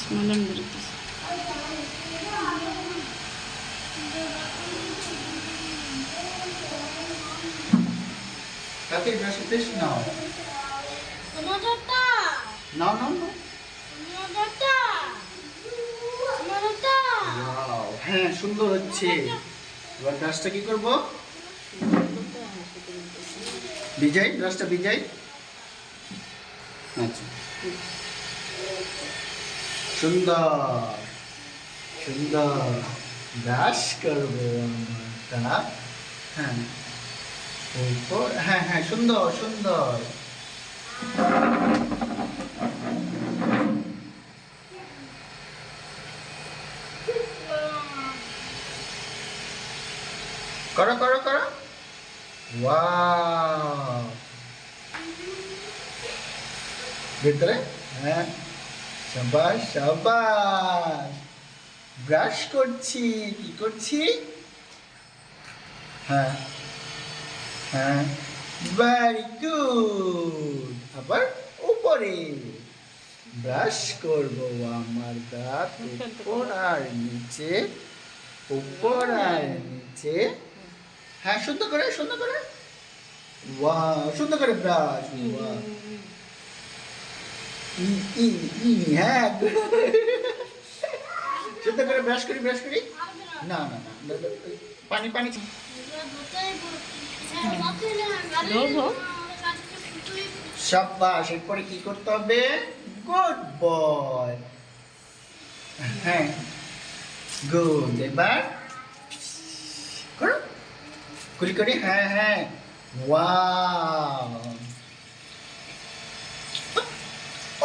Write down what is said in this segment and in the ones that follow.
স্মেলন বেরোতেছে। তাতে ব্রাশ নাও নাও নাও নাও। Wow, হ্যাঁ সুন্দর হচ্ছে। এবার ব্রাশটা কি করব? ভিজাই, ব্রাশটা ভিজাই। আচ্ছা সুন্দর সুন্দর ব্রাশ করবো আমরা। হ্যাঁ এরপর হ্যাঁ হ্যাঁ সুন্দর সুন্দর। করো করো করো। ওয়াও ভিতরে হ্যাঁ শাবাশ শাবাশ। ব্রাশ করছি, কি করছি? হ্যাঁ হ্যাঁ ভেরি গুড। আবার উপরে ব্রাশ করব আমার দাঁত উপর আর নিচে, উপর আর নিচে। হ্যাঁ সুন্দর করে সুন্দর করে। ওয়াও সুন্দর করে ব্রাশ। ওয়াও ই ই ই হ্যাঁ সুন্দর করে ব্রাশ করি ব্রাশ করি। না না না পানি পানি। সাবাস। এরপরে কি করতে হবে? Good boy. হ্যাঁ গুড। এবার করো কুলি করি। হ্যাঁ হ্যাঁ ওয়াও।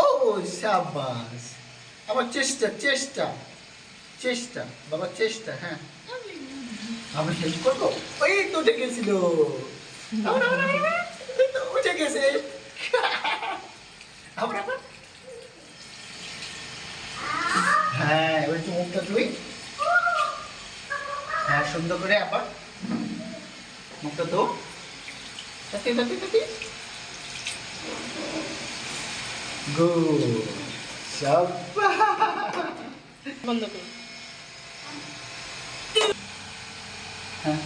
ও সাবাস। আবার চেষ্টা চেষ্টা চেষ্টা বাবা চেষ্টা। হ্যাঁ আমি হেল্প করবো। ওই তো উঠে গেছিল। উঠে গেছে। আবার আবার হ্যাঁ এবার একটু মুখটা ধুই। হ্যাঁ সুন্দর করে আবার মুখটা ধো। তাতে তাতে তাতে গুড সাবাস। বন্ধ করো। হ্যাঁ